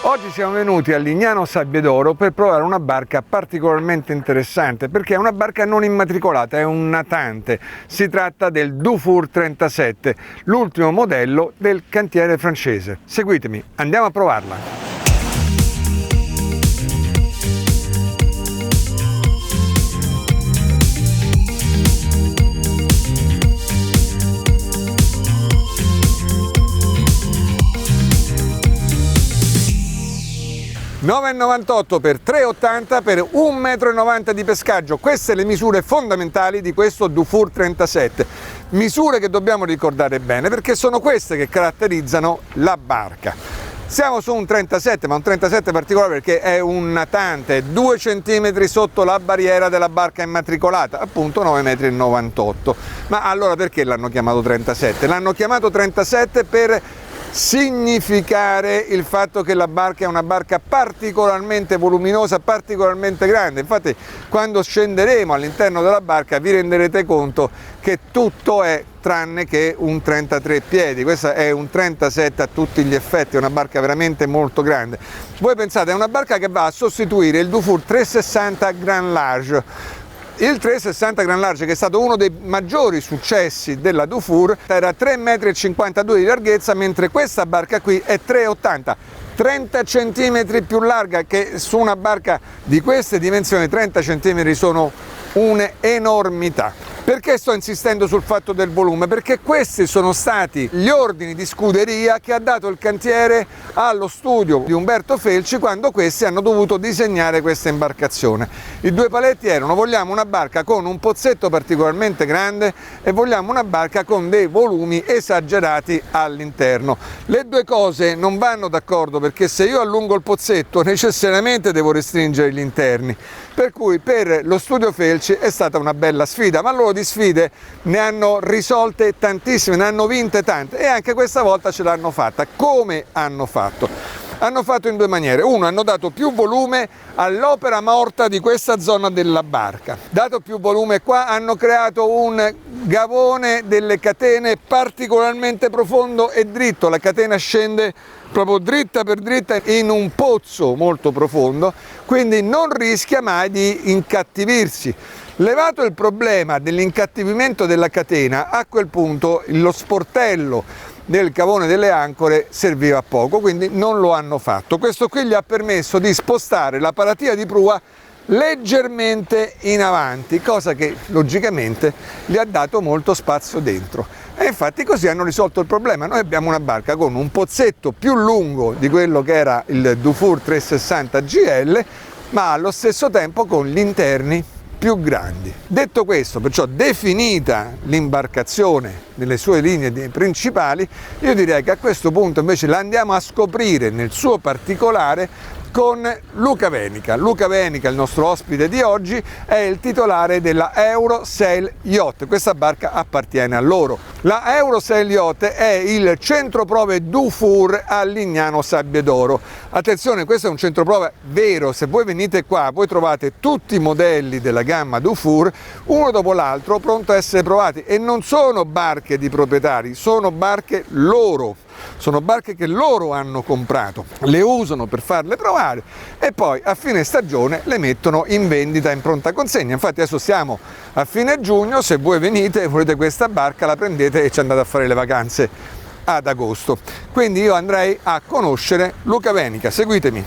Oggi siamo venuti a Lignano Sabbiadoro per provare una barca particolarmente interessante perché è una barca non immatricolata, è un natante. Si tratta del Dufour 37, l'ultimo modello del cantiere francese. Seguitemi, andiamo a provarla. 9,98 per 3,80 per 1,90 m di pescaggio. Queste le misure fondamentali di questo Dufour 37. Misure che dobbiamo ricordare bene perché sono queste che caratterizzano la barca. Siamo su un 37, ma un 37 particolare perché è un natante, 2 cm sotto la barriera della barca immatricolata, appunto 9,98 m. Ma allora perché l'hanno chiamato 37? L'hanno chiamato 37 per significare il fatto che la barca è una barca particolarmente voluminosa, particolarmente grande. Infatti quando scenderemo all'interno della barca vi renderete conto che tutto è tranne che un 33 piedi. Questa è un 37 a tutti gli effetti, è una barca veramente molto grande. Voi pensate, è una barca che va a sostituire il Dufour 360 Grand Large. Il 360 Grand Large, che è stato uno dei maggiori successi della Dufour, era 3,52 m di larghezza, mentre questa barca qui è 3,80 m, 30 cm più larga, che su una barca di queste dimensioni 30 cm sono un'enormità. Perché sto insistendo sul fatto del volume? Perché questi sono stati gli ordini di scuderia che ha dato il cantiere allo studio di Umberto Felci quando questi hanno dovuto disegnare questa imbarcazione. I due paletti erano: vogliamo una barca con un pozzetto particolarmente grande e vogliamo una barca con dei volumi esagerati all'interno. Le due cose non vanno d'accordo, perché se io allungo il pozzetto necessariamente devo restringere gli interni. Per cui per lo studio Felci è stata una bella sfida, ma loro di sfide ne hanno risolte tantissime, ne hanno vinte tante e anche questa volta ce l'hanno fatta. Come hanno fatto? Hanno fatto in due maniere. Uno, hanno dato più volume all'opera morta di questa zona della barca. Dato più volume qua, hanno creato un gavone delle catene particolarmente profondo e dritto. La catena scende proprio dritta per dritta in un pozzo molto profondo, quindi non rischia mai di incattivirsi. Levato il problema dell'incattivimento della catena, a quel punto lo sportello del cavone delle ancore serviva a poco, quindi non lo hanno fatto. Questo qui gli ha permesso di spostare la paratia di prua leggermente in avanti, cosa che logicamente gli ha dato molto spazio dentro. E infatti così hanno risolto il problema. Noi abbiamo una barca con un pozzetto più lungo di quello che era il Dufour 360 GL, ma allo stesso tempo con gli interni più grandi. Detto questo, perciò definita l'imbarcazione nelle sue linee principali, io direi che a questo punto invece la andiamo a scoprire nel suo particolare con Luca Venica. Luca Venica, il nostro ospite di oggi, è il titolare della Eurosail Yacht. Questa barca appartiene a loro. La Eurosail Yacht è il centro prove Dufour a Lignano Sabbiadoro. Attenzione, questo è un centro prove vero. Se voi venite qua, voi trovate tutti i modelli della gamma Dufour, uno dopo l'altro, pronto a essere provati. E non sono barche di proprietari, sono barche loro. Sono barche che loro hanno comprato, le usano per farle provare e poi a fine stagione le mettono in vendita in pronta consegna. Infatti adesso siamo a fine giugno, se voi venite e volete questa barca la prendete e ci andate a fare le vacanze ad agosto. Quindi io andrei a conoscere Luca Venica, seguitemi.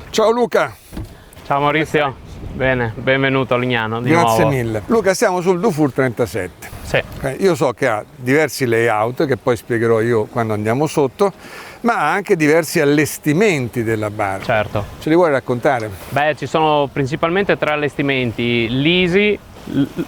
Ciao Luca. Ciao Maurizio, bene, benvenuto a Lignano di Grazie nuovo. mille. Luca, siamo sul Dufour 37. Sì. Io so che ha diversi layout che poi spiegherò io quando andiamo sotto, ma ha anche diversi allestimenti della barca. Certo. Ce li vuoi raccontare? Beh, ci sono principalmente 3 allestimenti: l'Easy,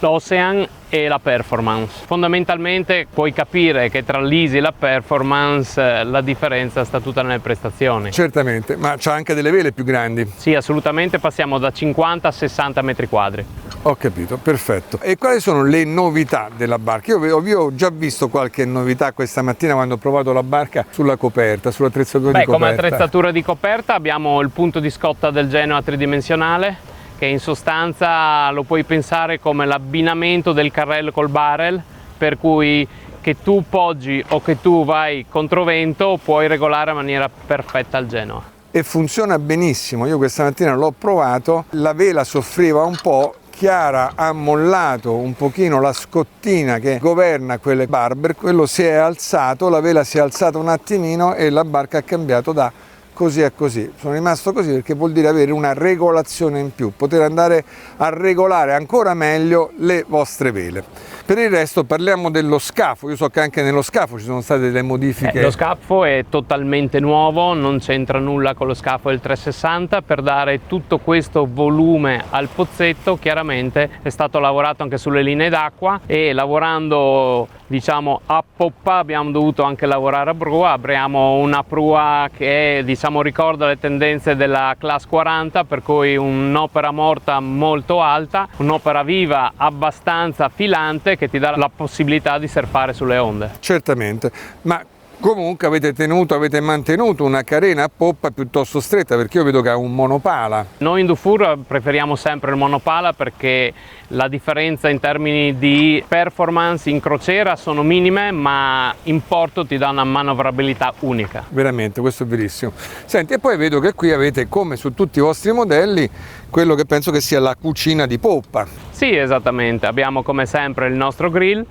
l'Ocean e la Performance. Fondamentalmente puoi capire che tra l'Easy e la Performance la differenza sta tutta nelle prestazioni. Certamente, ma c'ha anche delle vele più grandi. Sì, assolutamente, passiamo da 50 a 60 metri quadri. Ho capito, perfetto. E quali sono le novità della barca? Io ho già visto qualche novità questa mattina quando ho provato la barca sulla coperta, sull'attrezzatura di coperta. Come attrezzatura di coperta abbiamo il punto di scotta del Genoa tridimensionale, che in sostanza lo puoi pensare come l'abbinamento del carrello col barrel, per cui che tu poggi o che tu vai controvento puoi regolare in maniera perfetta il Genoa. E funziona benissimo. Io questa mattina l'ho provato, la vela soffriva un po'. Chiara ha mollato un pochino la scottina che governa quelle barber, quello si è alzato, la vela si è alzata un attimino e la barca ha cambiato da così a così. Sono rimasto così perché vuol dire avere una regolazione in più, poter andare a regolare ancora meglio le vostre vele. Per il resto parliamo dello scafo. Io so che anche nello scafo ci sono state delle modifiche. Lo scafo è totalmente nuovo, non c'entra nulla con lo scafo del 360. Per dare tutto questo volume al pozzetto chiaramente è stato lavorato anche sulle linee d'acqua, e lavorando diciamo a poppa abbiamo dovuto anche lavorare a prua. Abbiamo una prua che diciamo ricorda le tendenze della Class 40, per cui un'opera morta molto alta, un'opera viva abbastanza filante che ti dà la possibilità di surfare sulle onde. Certamente, ma comunque avete mantenuto una carena a poppa piuttosto stretta, perché io vedo che ha un monopala. Noi in Dufour preferiamo sempre il monopala perché la differenza in termini di performance in crociera sono minime, ma in porto ti dà una manovrabilità unica. Veramente, questo è verissimo. Senti, e poi vedo che qui avete, come su tutti i vostri modelli, quello che penso che sia la cucina di poppa. Sì, esattamente. Abbiamo come sempre il nostro grill.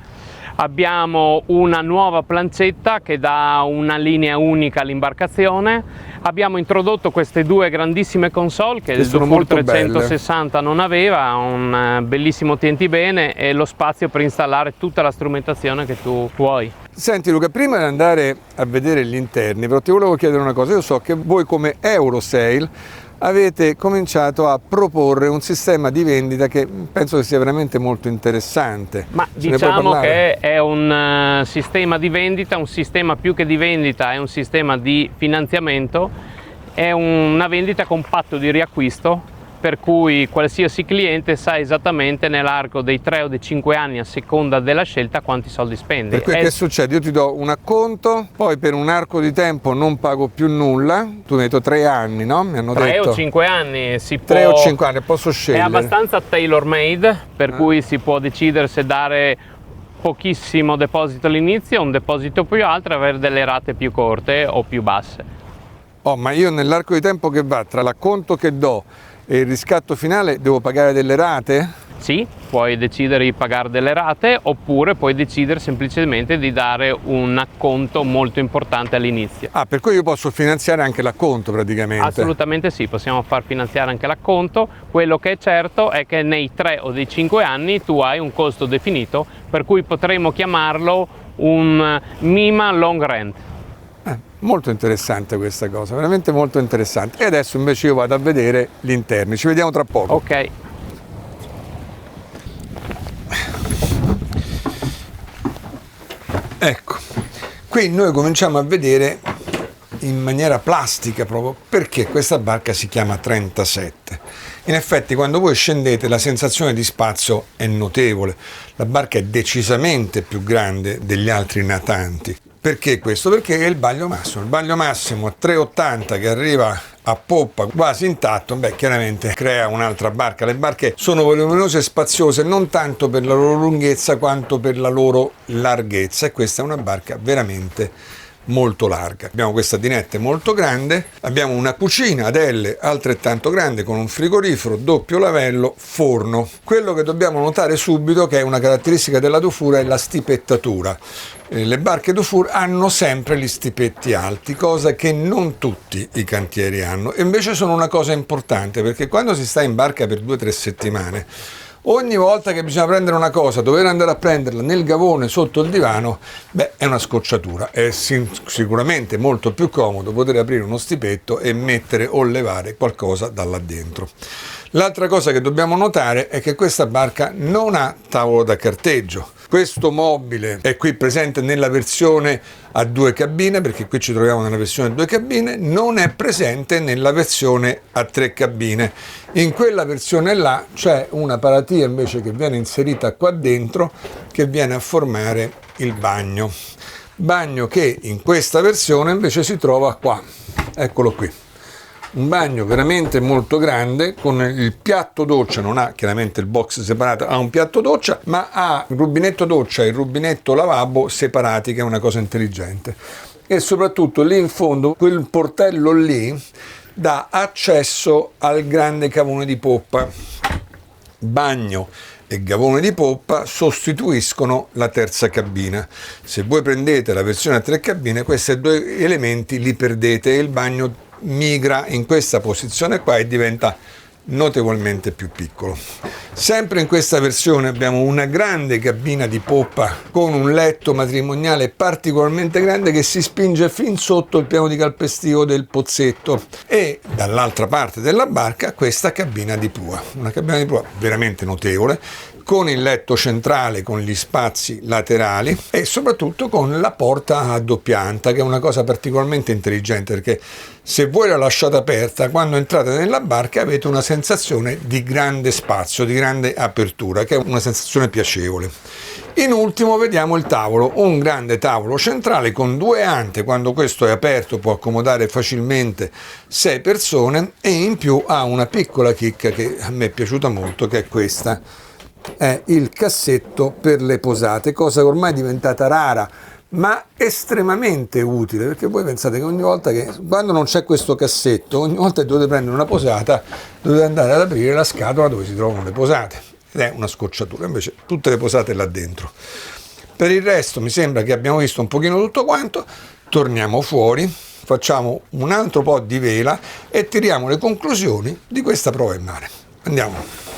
Abbiamo una nuova plancetta che dà una linea unica all'imbarcazione. Abbiamo introdotto queste due grandissime console che il Dufour 360 non aveva, un bellissimo tienti bene e lo spazio per installare tutta la strumentazione che tu vuoi. Senti Luca, prima di andare a vedere gli interni, però ti volevo chiedere una cosa. Io so che voi come Eurosail avete cominciato a proporre un sistema di vendita che penso che sia veramente molto interessante. Ma diciamo che è un sistema di vendita, un sistema più che di vendita, è un sistema di finanziamento, è una vendita con patto di riacquisto, per cui qualsiasi cliente sa esattamente nell'arco dei 3 o dei 5 anni, a seconda della scelta, quanti soldi spendi. Per cui che succede? Io ti do un acconto, poi per un arco di tempo non pago più nulla. Tu mi hai detto 3 anni, no? Mi hanno 3 detto o 5 anni si può. 3 o 5 anni, posso scegliere. È abbastanza tailor made, per cui si può decidere se dare pochissimo deposito all'inizio, un deposito più alto e avere delle rate più corte o più basse. Oh, ma io nell'arco di tempo che va tra l'acconto che do e il riscatto finale devo pagare delle rate? Sì, puoi decidere di pagare delle rate oppure puoi decidere semplicemente di dare un acconto molto importante all'inizio. Ah, per cui io posso finanziare anche l'acconto praticamente? Assolutamente sì, possiamo far finanziare anche l'acconto. Quello che è certo è che nei 3 o dei 5 anni tu hai un costo definito, per cui potremmo chiamarlo un MIMA long rent. Molto interessante questa cosa, veramente molto interessante. E adesso invece io vado a vedere gli interni, ci vediamo tra poco. Ok. Ecco, qui noi cominciamo a vedere in maniera plastica proprio perché questa barca si chiama 37. In effetti quando voi scendete la sensazione di spazio è notevole, la barca è decisamente più grande degli altri natanti. Perché questo? Perché è il baglio massimo a 3,80 che arriva a poppa quasi intatto, beh chiaramente crea un'altra barca. Le barche sono voluminose e spaziose non tanto per la loro lunghezza quanto per la loro larghezza, e questa è una barca veramente molto larga. Abbiamo questa dinette molto grande, abbiamo una cucina ad L altrettanto grande con un frigorifero, doppio lavello, forno. Quello che dobbiamo notare subito, che è una caratteristica della Dufour, è la stipettatura. Le barche Dufour hanno sempre gli stipetti alti, cosa che non tutti i cantieri hanno, e invece sono una cosa importante, perché quando si sta in barca per 2 o 3 settimane, ogni volta che bisogna prendere una cosa, dover andare a prenderla nel gavone sotto il divano, beh, è una scocciatura. È sicuramente molto più comodo poter aprire uno stipetto e mettere o levare qualcosa da là dentro. L'altra cosa che dobbiamo notare è che questa barca non ha tavolo da carteggio. Questo mobile è qui presente nella versione a 2 cabine, perché qui ci troviamo nella versione a 2 cabine, non è presente nella versione a 3 cabine. In quella versione là c'è una paratia invece che viene inserita qua dentro, che viene a formare il bagno. Bagno che in questa versione invece si trova qua, eccolo qui. un bagno veramente molto grande con il piatto doccia, non ha chiaramente il box separato, ha un piatto doccia, ma ha il rubinetto doccia e il rubinetto lavabo separati, che è una cosa intelligente. E soprattutto lì in fondo quel portello lì dà accesso al grande gavone di poppa. Bagno e gavone di poppa sostituiscono la terza cabina. Se voi prendete la versione a 3 cabine, questi due elementi li perdete e il bagno migra in questa posizione qua e diventa notevolmente più piccolo. Sempre in questa versione abbiamo una grande cabina di poppa con un letto matrimoniale particolarmente grande che si spinge fin sotto il piano di calpestio del pozzetto, e dall'altra parte della barca questa cabina di prua, una cabina di prua veramente notevole, con il letto centrale, con gli spazi laterali e soprattutto con la porta a doppia anta, che è una cosa particolarmente intelligente, perché se voi la lasciate aperta, quando entrate nella barca avete una sensazione di grande spazio, di grande apertura, che è una sensazione piacevole. In ultimo vediamo il tavolo, un grande tavolo centrale con 2 ante, quando questo è aperto può accomodare facilmente 6 persone, e in più ha una piccola chicca che a me è piaciuta molto, che è questa. È il cassetto per le posate, cosa ormai diventata rara ma estremamente utile, perché voi pensate che ogni volta che, quando non c'è questo cassetto, ogni volta che dovete prendere una posata dovete andare ad aprire la scatola dove si trovano le posate, ed è una scocciatura. Invece tutte le posate là dentro. Per il resto mi sembra che abbiamo visto un pochino tutto quanto. Torniamo fuori, facciamo un altro po' di vela e tiriamo le conclusioni di questa prova in mare. Andiamo.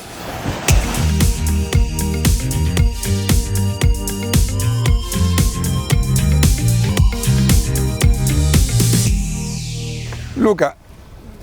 Luca,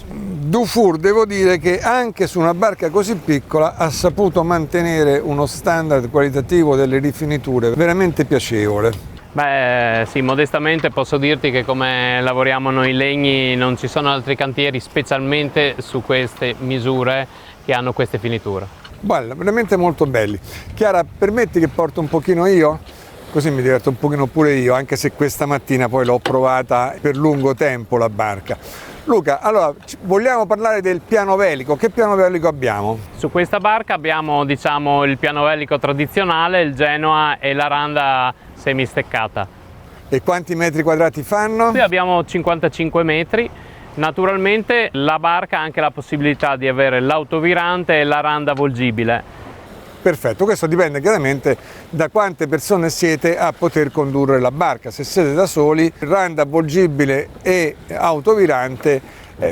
Dufour devo dire che anche su una barca così piccola ha saputo mantenere uno standard qualitativo delle rifiniture veramente piacevole. Beh sì, modestamente posso dirti che come lavoriamo noi legni non ci sono altri cantieri specialmente su queste misure che hanno queste finiture. Guarda, veramente molto belli. Chiara, permetti che porto un pochino io? Così mi diverto un pochino pure io, anche se questa mattina poi l'ho provata per lungo tempo la barca. Luca, allora vogliamo parlare del piano velico. Che piano velico abbiamo? Su questa barca abbiamo, diciamo, il piano velico tradizionale, il Genoa e la randa semisteccata. E quanti metri quadrati fanno? Qui abbiamo 55 metri. Naturalmente la barca ha anche la possibilità di avere l'autovirante e la randa volgibile. Perfetto, questo dipende chiaramente da quante persone siete a poter condurre la barca. Se siete da soli, randa avvolgibile e autovirante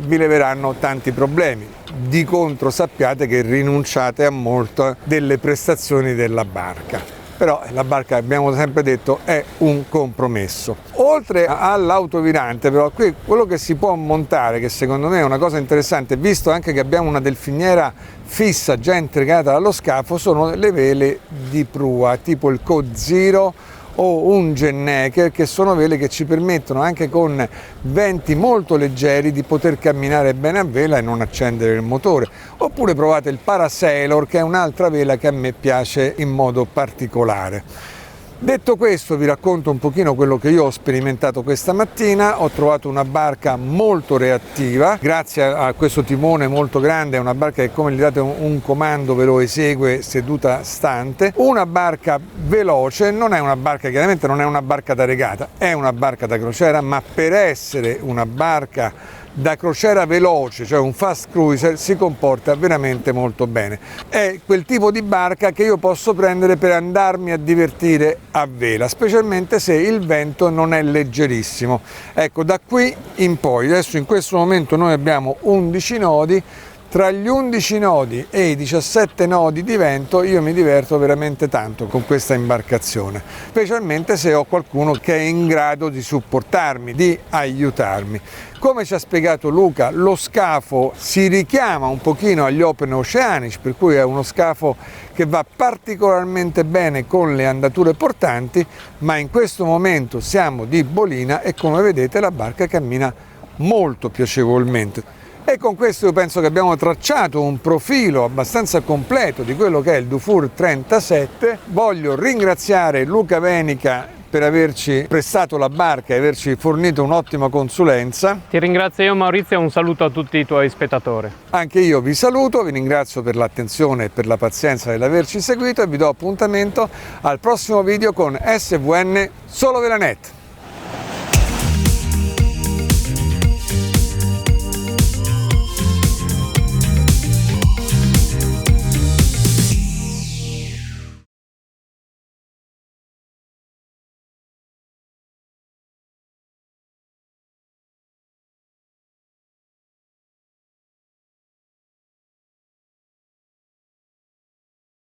vi leveranno tanti problemi. Di contro sappiate che rinunciate a molte delle prestazioni della barca. Però la barca, abbiamo sempre detto, è un compromesso. Oltre all'autovirante, però, qui quello che si può montare, che secondo me è una cosa interessante, visto anche che abbiamo una delfiniera fissa già integrata dallo scafo, sono le vele di prua, tipo il Code Zero o un Genneker, che sono vele che ci permettono anche con venti molto leggeri di poter camminare bene a vela e non accendere il motore. Oppure provate il Parasailor, che è un'altra vela che a me piace in modo particolare. Detto questo, vi racconto un pochino quello che io ho sperimentato questa mattina. Ho trovato una barca molto reattiva, grazie a questo timone molto grande. È una barca che, come gli date un comando, ve lo esegue seduta stante. Una barca veloce, non è una barca, chiaramente non è una barca da regata, è una barca da crociera, ma per essere una barca da crociera veloce, cioè un fast cruiser, si comporta veramente molto bene. È quel tipo di barca che io posso prendere per andarmi a divertire a vela, specialmente se il vento non è leggerissimo. Ecco, da qui in poi, adesso in questo momento noi abbiamo 11 nodi. Tra gli 11 nodi e i 17 nodi di vento io mi diverto veramente tanto con questa imbarcazione, specialmente se ho qualcuno che è in grado di supportarmi, di aiutarmi. Come ci ha spiegato Luca, lo scafo si richiama un pochino agli Open Oceanic, per cui è uno scafo che va particolarmente bene con le andature portanti, ma in questo momento siamo di bolina e come vedete la barca cammina molto piacevolmente. E con questo io penso che abbiamo tracciato un profilo abbastanza completo di quello che è il Dufour 37. Voglio ringraziare Luca Venica per averci prestato la barca e averci fornito un'ottima consulenza. Ti ringrazio io Maurizio e un saluto a tutti i tuoi spettatori. Anche io vi saluto, vi ringrazio per l'attenzione e per la pazienza dell'averci seguito e vi do appuntamento al prossimo video con SVN Solo Velanet.